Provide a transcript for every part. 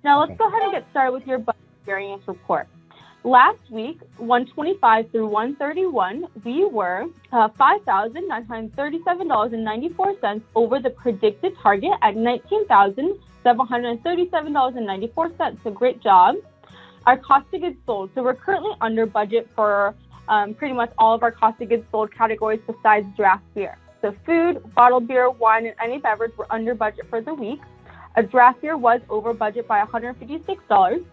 Now let's go ahead and get started with your budget variance report. Last week, 125 through 131, we were $5,937.94 over the predicted target at $19,737.94. So great job. Our cost of goods sold. So we're currently under budget for pretty much all of our cost of goods sold categories besides draft beer. So food, bottled beer, wine, and any beverage were under budget for the week. A draft beer was over budget by $156.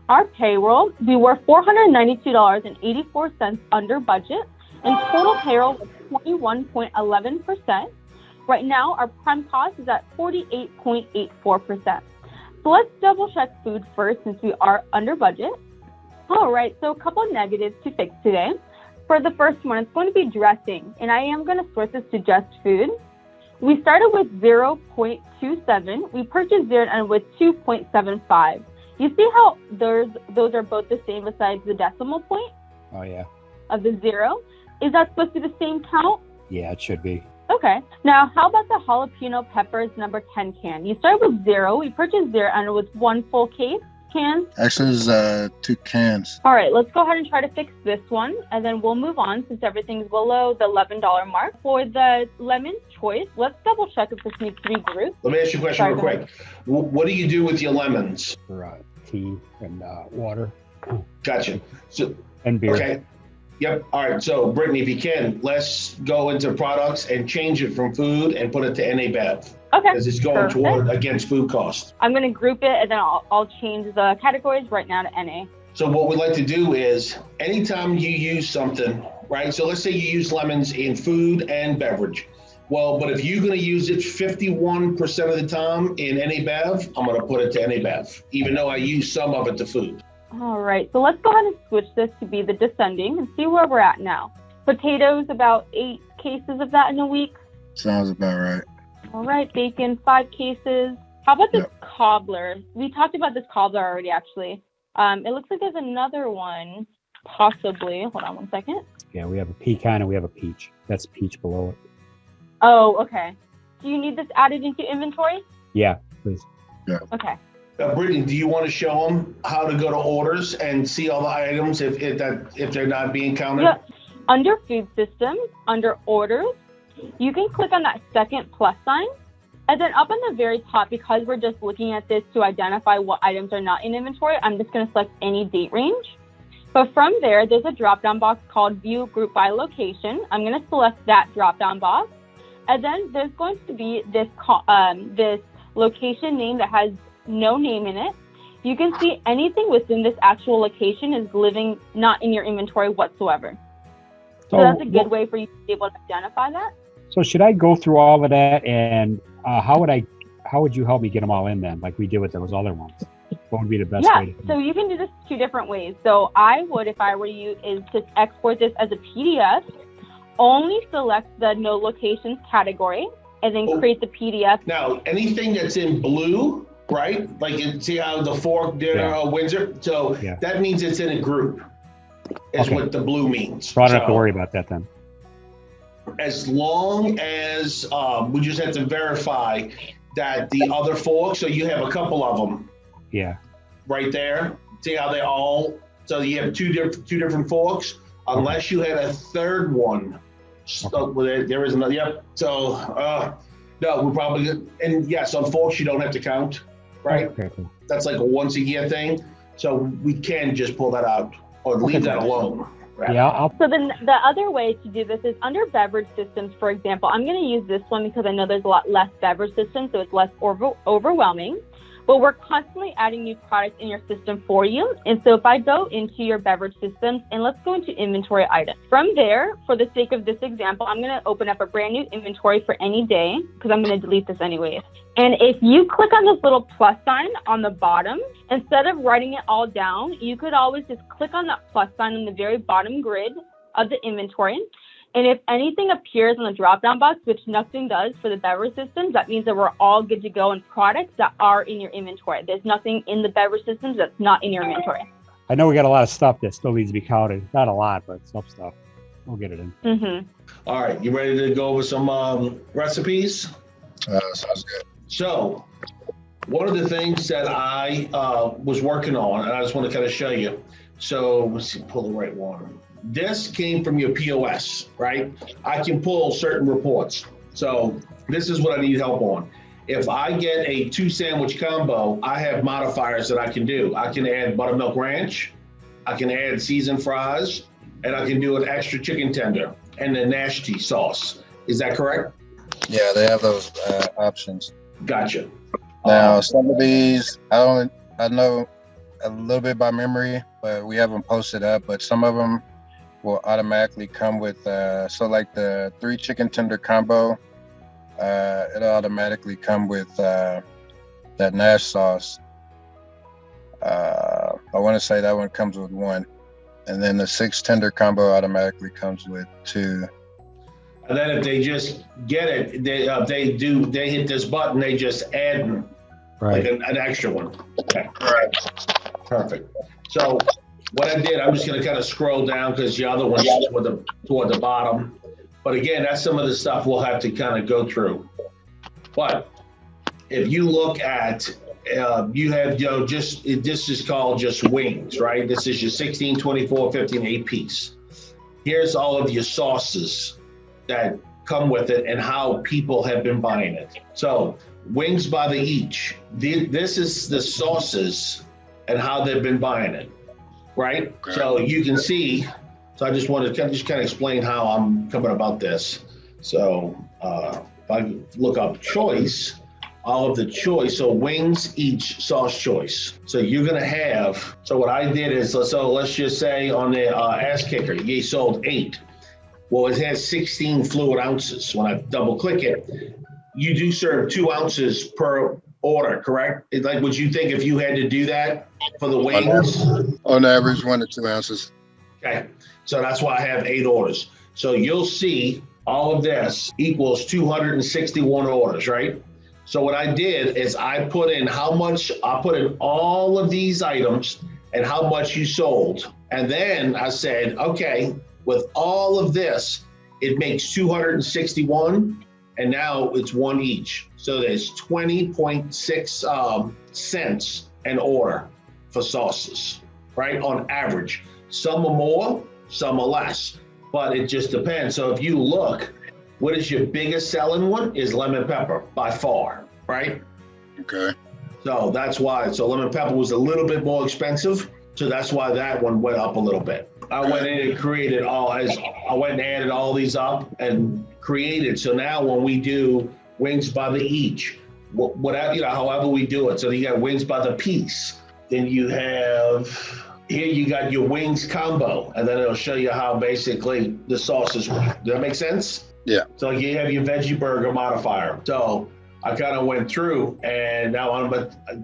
Our payroll, we were $492.84 under budget, and total payroll was 21.11%. Right now, our prime cost is at 48.84%. So let's double check food first since we are under budget. All right, so a couple of negatives to fix today. For the first one, it's going to be dressing, and I am going to sort this to just food. We started with 0.27. We purchased 0 and with 2.75. You see how those are both the same besides the decimal point? Oh, yeah. Of the 0? Is that supposed to be the same count? Yeah, it should be. Okay. Now, how about the jalapeno peppers number 10 can? You started with 0. We purchased 0 and it was 1 full can. Actually, it's 2 cans. All right, let's go ahead and try to fix this one, and then we'll move on since everything's below the $11 mark. For the lemon choice, let's double check if this needs to be grouped. Let me ask you a question real quick. What do you do with your lemons? For tea and water. Gotcha. So, and beer. Okay. Yep. All right. So, Brittany, if you can, let's go into products and change it from food and put it to NA Bev. Okay. Because it's going toward against food cost. I'm going to group it, and then I'll change the categories right now to NA. So what we like to do is anytime you use something, right? So let's say you use lemons in food and beverage. Well, but if you're going to use it 51% of the time in NA Bev, I'm going to put it to NA Bev, even though I use some of it to food. All right. So let's go ahead and switch this to be the descending and see where we're at now. Potatoes, about 8 cases of that in a week. Sounds about right. All right, bacon, 5 cases. How about this cobbler? We talked about this cobbler already, actually. It looks like there's another one, possibly. Hold on one second. Yeah, we have a pecan and we have a peach. That's peach below it. Oh, okay. Do you need this added into inventory? Yeah, please. Yeah. Okay. Brittany, do you want to show them how to go to orders and see all the items if they're not being counted? Yeah. Under food systems, under orders, you can click on that second plus sign, and then up on the very top, because we're just looking at this to identify what items are not in inventory, I'm just going to select any date range. But from there, there's a drop-down box called View Group by Location. I'm going to select that drop-down box, and then there's going to be this location name that has no name in it. You can see anything within this actual location is living not in your inventory whatsoever. So that's a good way for you to be able to identify that. So should I go through all of that, and how would you help me get them all in then, like we did with those other ones? What would be the best way to do it? So you can do this 2 different ways. So I would, if I were you, is to export this as a PDF, only select the no locations category, and then create the PDF. Now, anything that's in blue, right? Like you see how the fork did Windsor? So that means it's in a group, is what the blue means. So I don't have to worry about that then. As long as we just have to verify that the other forks, so you have a couple of them. Yeah. Right there. See how they all, so you have two different forks, unless you had a third one. So there is another, yep. So, no, we're probably, and yes, on forks you don't have to count, right? Okay. That's like a once a year thing. So we can just pull that out or leave that alone. Right? Yeah. So then the other way to do this is under beverage systems, for example. I'm going to use this one because I know there's a lot less beverage systems, so it's less overwhelming. But we're constantly adding new products in your system for you. And so if I go into your beverage systems, and let's go into inventory items. From there, for the sake of this example, I'm going to open up a brand new inventory for any day because I'm going to delete this anyways. And if you click on this little plus sign on the bottom, instead of writing it all down, you could always just click on that plus sign on the very bottom grid of the inventory. And if anything appears on the drop-down box, which nothing does for the beverage systems, that means that we're all good to go on products that are in your inventory. There's nothing in the beverage systems that's not in your inventory. I know we got a lot of stuff that still needs to be counted. Not a lot, but some stuff. We'll get it in. Mm-hmm. All right, you ready to go over some recipes? Sounds good. So, One of the things that I was working on, and I just want to kind of show you. So let's see, pull the right one. This came from your POS, right? I can pull certain reports. So this is what I need help on. If I get a 2 sandwich combo, I have modifiers that I can do. I can add buttermilk ranch, I can add seasoned fries, and I can do an extra chicken tender and the nasty sauce. Is that correct? Yeah, they have those options. Gotcha. Now, some of these, I know a little bit by memory, but we haven't posted up, but some of them will automatically come with, so like the 3 chicken tender combo, it'll automatically come with that Nash sauce. I want to say that one comes with 1. And then the 6 tender combo automatically comes with 2. And then if they just get it, they hit this button, they just add Right. like an extra one. Okay. Right. Perfect. So what I did, I'm just going to kind of scroll down because the other one's toward the bottom. But again, that's some of the stuff we'll have to kind of go through. But if you look at, you have, this is called just wings, right? This is your 16, 24, 15, 8 piece. Here's all of your sauces that come with it and how people have been buying it. So wings by the each. This is the sauces and how they've been buying it, right? Okay. So you can see, so I just wanted to just kind of explain how I'm coming about this. So if I look up choice, all of the choice, so wings each, sauce choice. So you're gonna have, so what I did is, so let's just say on the ass kicker, you sold 8. Well, it has 16 fluid ounces. When I double click it, you do serve 2 ounces per order, correct? It's like, would you think if you had to do that for the wings? On average, 1 to 2 ounces. Okay, so that's why I have 8 orders. So you'll see all of this equals 261 orders, right? So what I did is I put in all of these items and how much you sold. And then I said, okay, with all of this, it makes 261, and now it's 1 each. So there's 20.6 cents an order for sauces, right? On average. Some are more, some are less, but it just depends. So if you look, what is your biggest selling one is lemon pepper by far, right? Okay. So that's why. So lemon pepper was a little bit more expensive. So that's why that one went up a little bit. I went in and I went and added all these up and created. So now when we do wings by the each, whatever, however we do it. So you got wings by the piece. Then you have, here you got your wings combo. And then it'll show you how basically the sauces work. Does that make sense? Yeah. So you have your veggie burger modifier. So I kind of went through and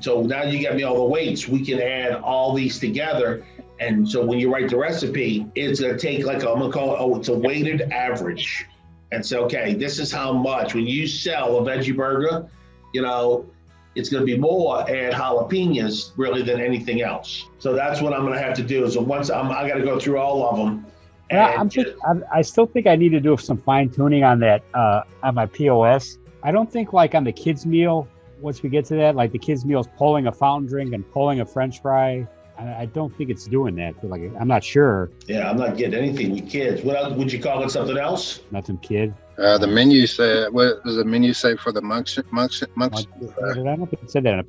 so now you got me all the weights. We can add all these together. And so when you write the recipe, it's going to take I'm going to call it, it's a weighted average. And say, okay, this is how much. When you sell a veggie burger, it's going to be more add jalapenos really than anything else. So that's what I'm going to have to do. So once I got to go through all of them. Yeah, I still think I need to do some fine tuning on that, on my POS. I don't think like on the kids meal, once we get to that, like the kids meal is pulling a fountain drink and pulling a French fry. I don't think it's doing that. Like, I'm not sure. Yeah, I'm not getting anything with kids. What else? Would you call it something else? Nothing kid. The menu said, what does the menu say for the monks? I don't think it said that.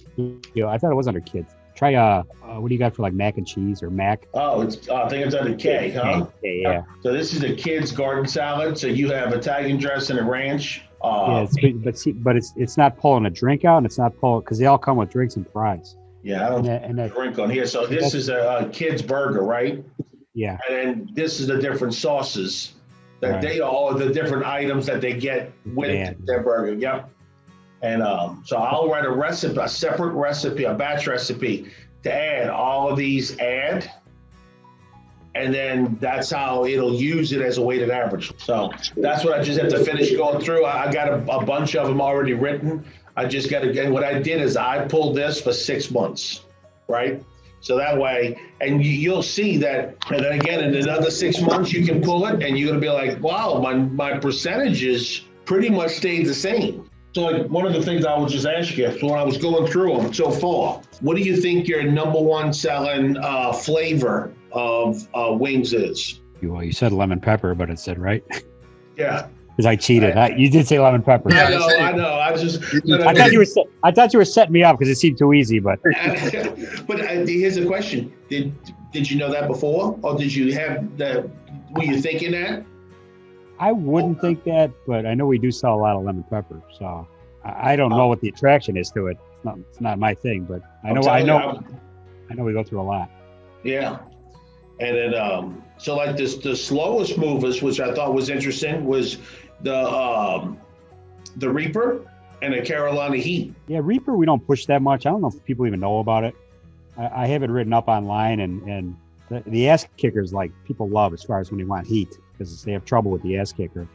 I thought it was under kids. Try, what do you got for like mac and cheese or mac? Oh, I think it's under K, huh? K, yeah. So this is a kid's garden salad. So you have Italian dressing and ranch. Yeah, but it's not pulling a drink out, and it's not pulling, because they all come with drinks and fries. Yeah, I don't drink on here. So this is a kid's burger, right? Yeah. And then this is the different sauces that they all the different items that they get with their burger. Yep. And so I'll write a separate recipe, a batch recipe to add all of these and then that's how it'll use it as a weighted average. So that's what I just have to finish going through. I got a bunch of them already written. I just got to get, what I did is I pulled this for 6 months, right? So that way, and you'll see that, and then again, in another 6 months, you can pull it and you're going to be like, wow, my percentages pretty much stayed the same. So like one of the things I was just asking you, so when I was going through them so far, what do you think your number one selling flavor of wings is? Well, you said lemon pepper, but it said right. Yeah. Because I cheated. You did say lemon pepper. I know. I thought you were setting me up because it seemed too easy. But but here's a question: Did you know that before, or did you have the? Were you thinking that? I wouldn't think that, but I know we do sell a lot of lemon pepper, so I don't know what the attraction is to it. It's not my thing, but I know we go through a lot. Yeah, and then so like the slowest movers, which I thought was interesting, was the Reaper and the Carolina Heat. Yeah, Reaper we don't push that much. I don't know if people even know about it. I have it written up online, and the ass kickers like people love as far as when they want heat because they have trouble with the ass kicker.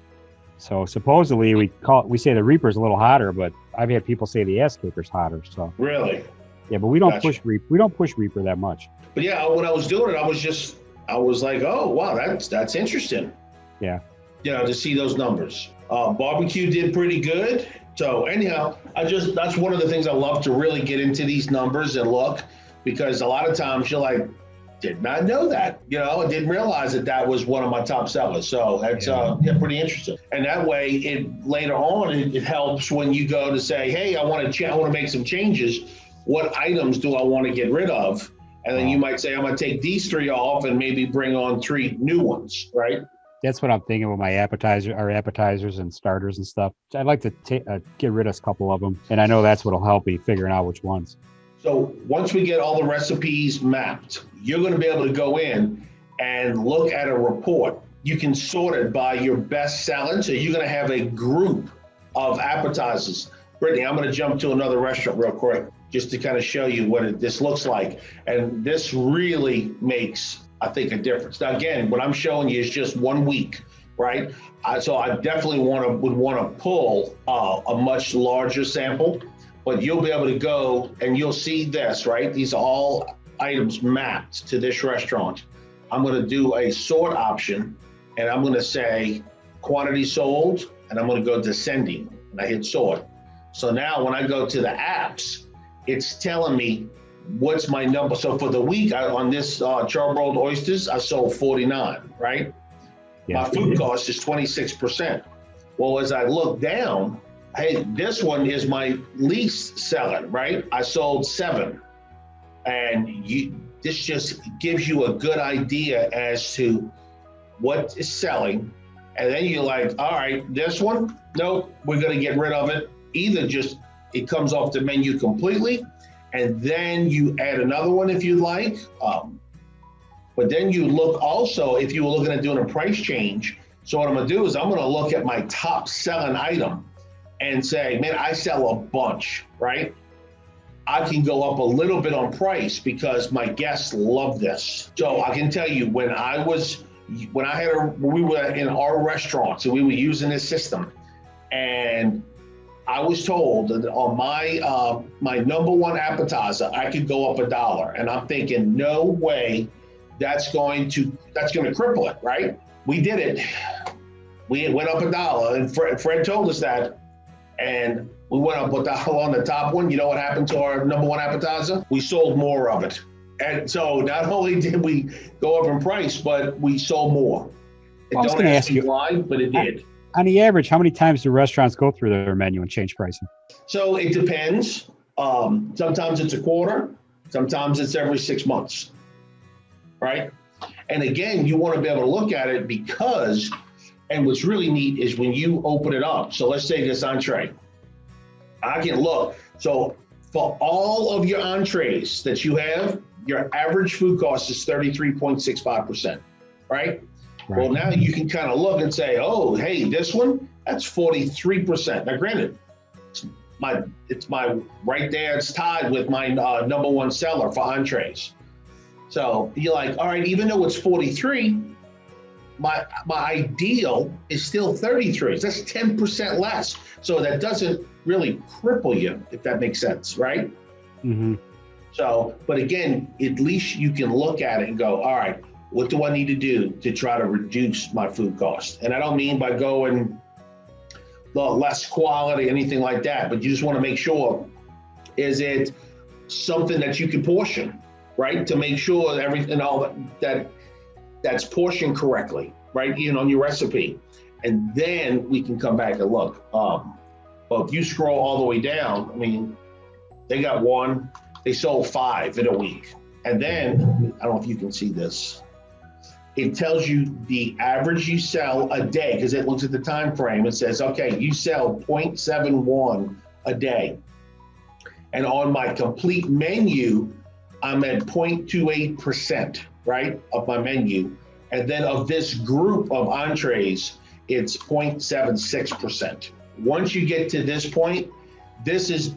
So supposedly we say the Reaper's a little hotter, but I've had people say the ass kicker's hotter. So really, yeah, but we don't push Reaper that much. But yeah, when I was doing it, I was like, oh wow, that's interesting. Yeah. To see those numbers. Barbecue did pretty good. So anyhow, that's one of the things I love to really get into these numbers and look, because a lot of times you're like, did not know that, I didn't realize that was one of my top sellers. So that's pretty interesting. And that way later on, it helps when you go to say, hey, I want to make some changes. What items do I want to get rid of? And then you might say, I'm going to take these 3 off and maybe bring on 3 new ones, right? That's what I'm thinking with my appetizers and starters and stuff. I'd like to get rid of a couple of them. And I know that's what'll help me figuring out which ones. So once we get all the recipes mapped, you're going to be able to go in and look at a report. You can sort it by your best selling. So you're going to have a group of appetizers. Brittany, I'm going to jump to another restaurant real quick just to kind of show you what this looks like. And this really makes, I think, a difference. Now, again, what I'm showing you is just 1 week, right? So I definitely would want to pull a much larger sample. But you'll be able to go and you'll see this, right? These are all items mapped to this restaurant. I'm going to do a sort option and I'm going to say quantity sold and I'm going to go descending and I hit sort. So now when I go to the apps, it's telling me what's my number. So for the week on this charbroiled oysters, I sold 49, right? Yeah. My food cost is 26%. Well, as I look down, hey, this one is my least selling, right? I sold 7. And this just gives you a good idea as to what is selling. And then you're like, all right, this one, nope, we're going to get rid of it. Either just it comes off the menu completely, and then you add another one if you'd like. But then you look also, if you were looking at doing a price change, so what I'm going to do is I'm going to look at my top selling item and say, man, I sell a bunch, right? I can go up a little bit on price because my guests love this. So I can tell you when we were in our restaurants and we were using this system, and I was told that on my number one appetizer, I could go up $1. And I'm thinking, no way that's going to cripple it, right? We did it. We went up $1, and Fred told us that. And we went up $1 on the top one. You know what happened to our number one appetizer? We sold more of it. And so not only did we go up in price, but we sold more. I was going to ask you why, but it did. On the average, how many times do restaurants go through their menu and change pricing? So it depends. Sometimes it's a quarter. Sometimes it's every 6 months, right? And again, you want to be able to look at it because, and what's really neat is when you open it up. So let's say this entree. I can look. So for all of your entrees that you have, your average food cost is 33.65%, right? Well, now you can kind of look and say, oh, hey, this one, that's 43%. Now, granted, it's my right there. It's tied with my number one seller for entrees. So you're like, all right, even though it's 43, my ideal is still 33. That's 10% less. So that doesn't really cripple you, if that makes sense, right? Mm-hmm. So, but again, at least you can look at it and go, all right, what do I need to do to try to reduce my food cost? And I don't mean by going less quality, anything like that. But you just want to make sure, is it something that you can portion, right? To make sure everything, all that's portioned correctly, right? Even on your recipe. And then we can come back and look. But if you scroll all the way down, I mean, they got one, they sold 5 in a week. And then, I don't know if you can see this. It tells you the average you sell a day, because it looks at the time frame. It says, okay, you sell 0.71 a day. And on my complete menu, I'm at 0.28%, right, of my menu. And then of this group of entrees, it's 0.76%. Once you get to this point, this is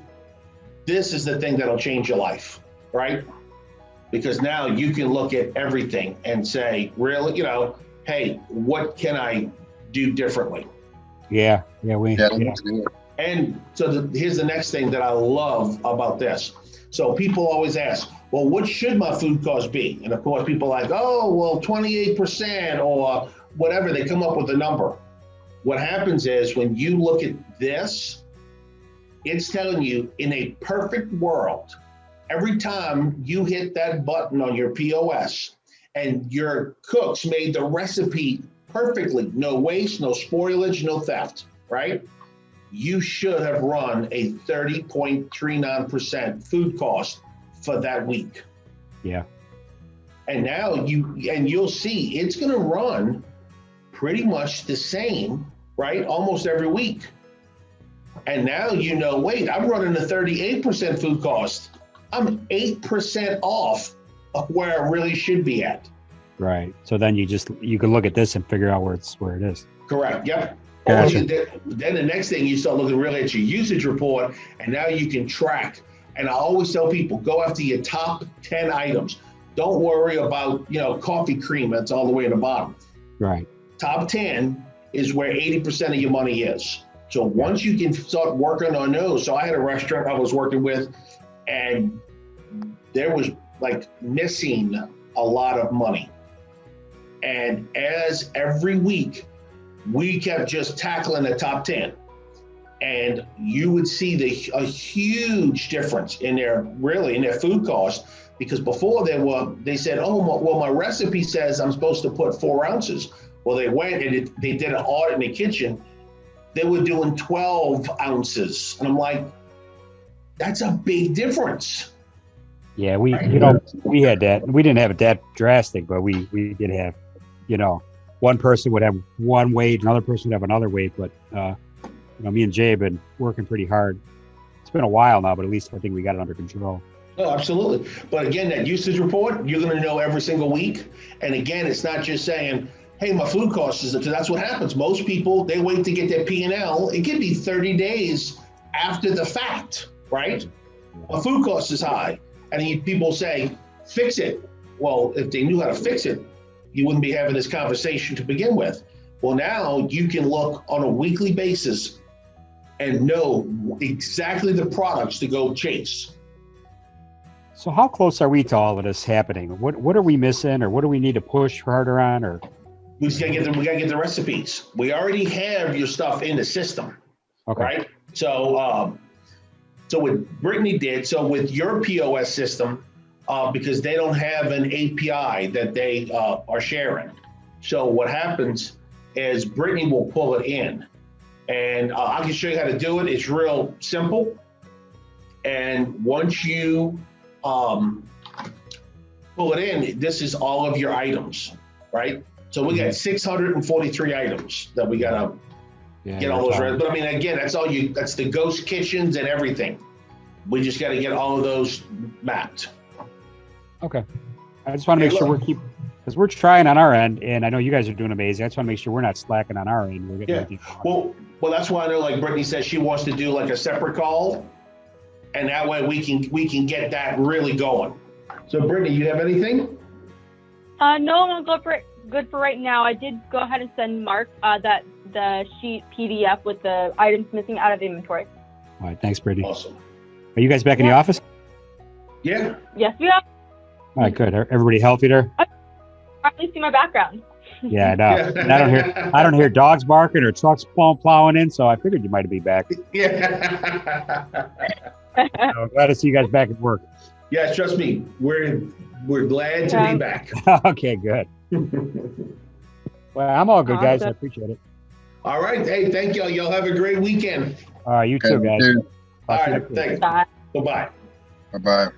the thing that'll change your life, right? Because now you can look at everything and say, really, you know, hey, what can I do differently? Yeah. And so here's the next thing that I love about this. So people always ask, well, what should my food cost be? And of course, people are like, oh, well, 28% or whatever. They come up with a number. What happens is when you look at this, it's telling you in a perfect world, every time you hit that button on your POS and your cooks made the recipe perfectly, no waste, no spoilage, no theft, right? You should have run a 30.39% food cost for that week. Yeah. And now you'll see it's going to run pretty much the same, right? Almost every week. And now you know, wait, I'm running a 38% food cost. I'm 8% off of where I really should be at. Right. So then you can look at this and figure out where it is. Correct. Yep. Gotcha. Then the next thing you start looking really at your usage report, and now you can track. And I always tell people, go after your top 10 items. Don't worry about, coffee cream that's all the way at the bottom. Right. Top 10 is where 80% of your money is. So once you can start working on those. So I had a restaurant I was working with, and there was like missing a lot of money. And as every week, we kept just tackling the top 10. And you would see a huge difference in their food cost, because before they said, oh, well, my recipe says I'm supposed to put 4 ounces. Well, they went and they did an audit in the kitchen. They were doing 12 ounces. And I'm like, that's a big difference. Yeah, we had that. We didn't have it that drastic, but we did have, one person would have one weight, another person would have another weight. But, me and Jay have been working pretty hard. It's been a while now, but at least I think we got it under control. Oh, absolutely. But again, that usage report, you're going to know every single week. And again, it's not just saying, hey, my food cost is, because that's what happens. Most people, they wait to get their P&L. It could be 30 days after the fact, right? My food cost is high. And people say, fix it. Well, if they knew how to fix it, you wouldn't be having this conversation to begin with. Well, now you can look on a weekly basis and know exactly the products to go chase. So how close are we to all of this happening? What are we missing, or what do we need to push harder on? Or we gotta get the recipes. We already have your stuff in the system, okay. Right? So what Brittany did, so with your POS system, because they don't have an API that they are sharing. So what happens is Brittany will pull it in, and I can show you how to do it. It's real simple. And once you pull it in, this is all of your items, right? So we got 643 items that we gotta get all those ready. But I mean, again, that's the ghost kitchens and everything. We just gotta get all of those mapped. Okay. I just want to make sure because we're trying on our end, and I know you guys are doing amazing. I just want to make sure we're not slacking on our end. We're getting Well, that's why I know, like Brittany says, she wants to do like a separate call, and that way we can get that really going. So Brittany, you have anything? No, I'm good for right now. I did go ahead and send Mark the sheet PDF with the items missing out of inventory. All right, thanks, Brittany. Awesome. Are you guys back in the office? Yeah. Yes, we are. All right, good. Everybody healthy there? Probably see my background. Yeah, no. And I don't hear dogs barking or trucks plowing in, so I figured you might be back. Yeah. So glad to see you guys back at work. Yeah, trust me, we're glad to be back. Okay, good. Well, I'm all good, guys. I appreciate it. All right. Hey, thank y'all. Y'all have a great weekend. All right, you too, guys. All right, thanks. Bye. Bye-bye. Bye-bye.